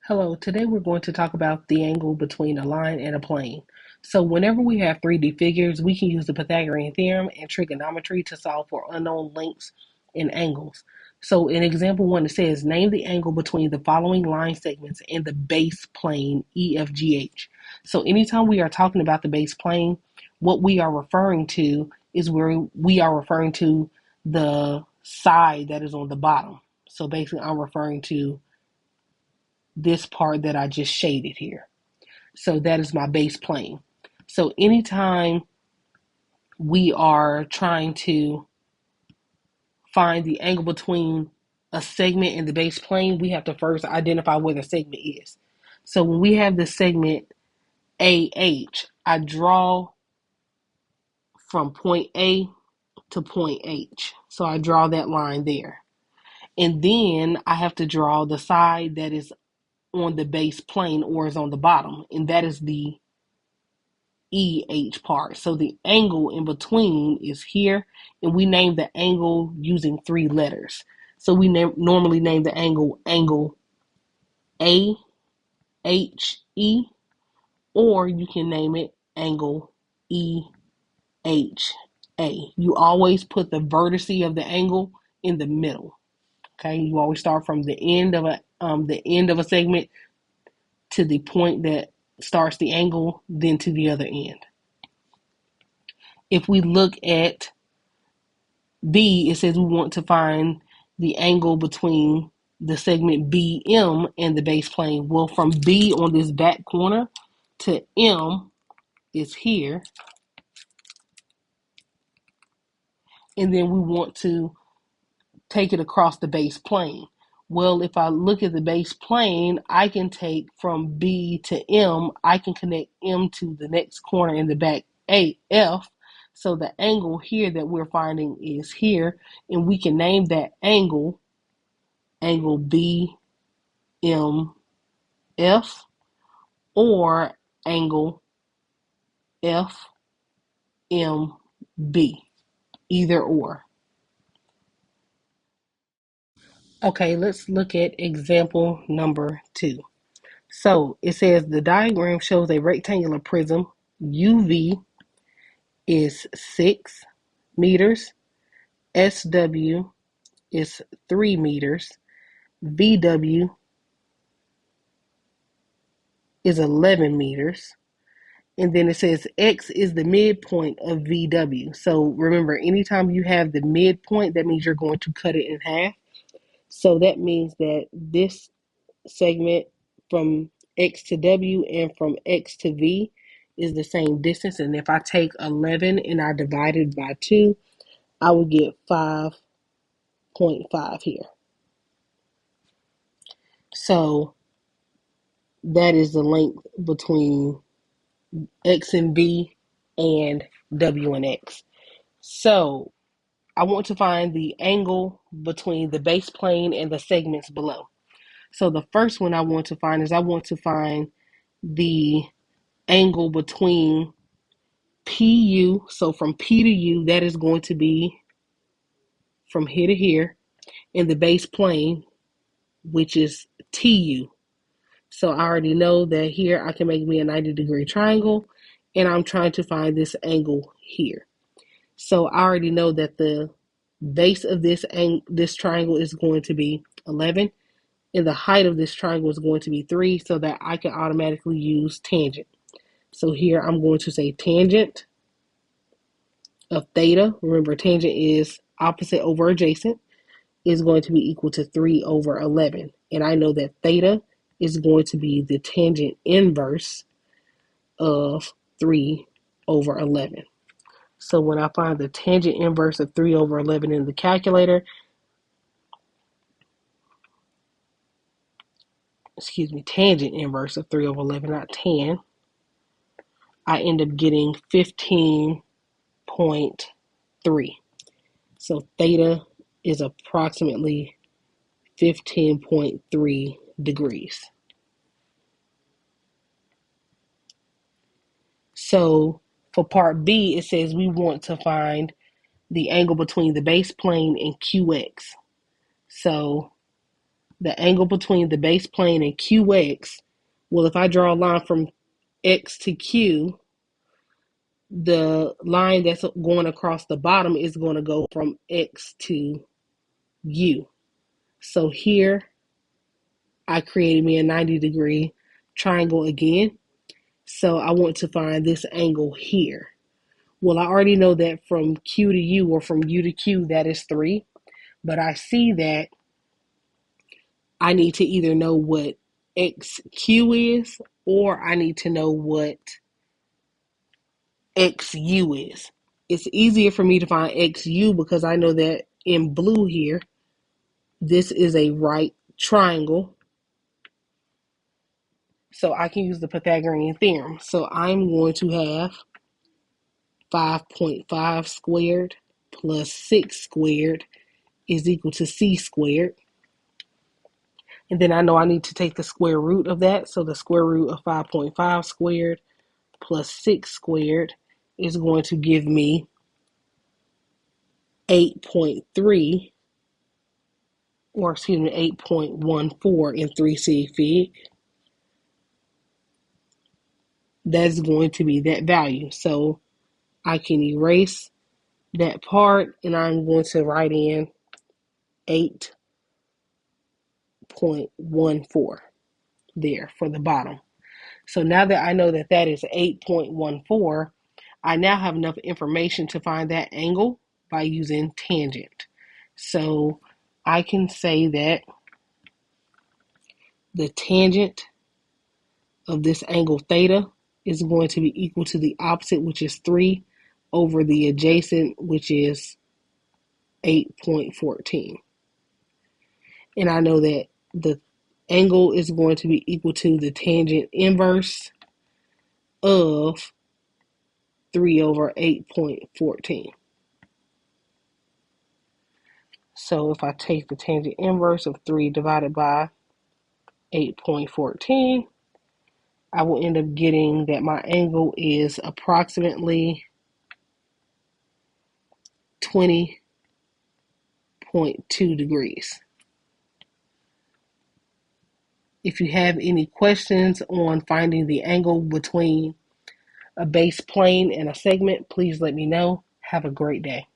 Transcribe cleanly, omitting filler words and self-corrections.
Hello, today we're going to talk about the angle between a line and a plane. So whenever we have 3D figures, we can use the Pythagorean theorem and trigonometry to solve for unknown lengths and angles. So in example 1, it says, name the angle between the following line segments and the base plane EFGH. So anytime we are talking about the base plane, what we are referring to is where we are referring to the side that is on the bottom. So basically I'm referring to this part that I just shaded here. So that is my base plane. So anytime we are trying to find the angle between a segment and the base plane, we have to first identify where the segment is. So when we have the segment AH, I draw from point A to point H. So I draw that line there. And then I have to draw the side that is on the base plane or is on the bottom, and that is the EH part. So the angle in between is here, and we name the angle using 3 letters. So we normally name the angle AHE, or you can name it angle EHA. You always put the vertice of the angle in the middle. Okay, you always start from the end of a segment to the point that starts the angle, then to the other end. If we look at B, it says we want to find the angle between the segment BM and the base plane. Well, from B on this back corner to M is here. And then we want to take it across the base plane. Well, if I look at the base plane, I can take from B to M, I can connect M to the next corner in the back AF. So the angle here that we're finding is here, and we can name that angle BMF, or angle FMB, either or. Okay, let's look at example number 2. So it says the diagram shows a rectangular prism. UV is 6 meters. SW is 3 meters. VW is 11 meters. And then it says X is the midpoint of VW. So remember, anytime you have the midpoint, that means you're going to cut it in half. So that means that this segment from X to W and from X to V is the same distance. And if I take 11 and I divide it by 2, I would get 5.5 here. So that is the length between X and V and W and X. So I want to find the angle between the base plane and the segments below. So the first one I want to find is I want to find the angle between PU. So from P to U, that is going to be from here to here, in the base plane, which is TU. So I already know that here I can make me a 90-degree triangle, and I'm trying to find this angle here. So I already know that the base of this triangle is going to be 11, and the height of this triangle is going to be 3, so that I can automatically use tangent. So here I'm going to say tangent of theta. Remember, tangent is opposite over adjacent, is going to be equal to 3 over 11. And I know that theta is going to be the tangent inverse of 3 over 11. So when I find the tangent inverse of 3 over 11 in the calculator, tangent inverse of 3 over 11, not tan, I end up getting 15.3. So theta is approximately 15.3 degrees. So for part B, it says we want to find the angle between the base plane and QX. So the angle between the base plane and QX, well, if I draw a line from X to Q, the line that's going across the bottom is going to go from X to U. So here I created me a 90-degree triangle again. So I want to find this angle here. Well, I already know that from Q to U or from U to Q, that is 3. But I see that I need to either know what XQ is or I need to know what XU is. It's easier for me to find XU because I know that in blue here, this is a right triangle. So I can use the Pythagorean theorem. So I'm going to have 5.5 squared plus 6 squared is equal to C squared. And then I know I need to take the square root of that. So the square root of 5.5 squared plus 6 squared is going to give me 8.3, or excuse me, 8.14 in 3 Fig. That's going to be that value. So I can erase that part and I'm going to write in 8.14 there for the bottom. So now that I know that that is 8.14, I now have enough information to find that angle by using tangent. So I can say that the tangent of this angle theta is going to be equal to the opposite, which is 3, over the adjacent, which is 8.14. And I know that the angle is going to be equal to the tangent inverse of 3 over 8.14. So if I take the tangent inverse of 3 divided by 8.14, I will end up getting that my angle is approximately 20.2 degrees. If you have any questions on finding the angle between a base plane and a segment, please let me know. Have a great day.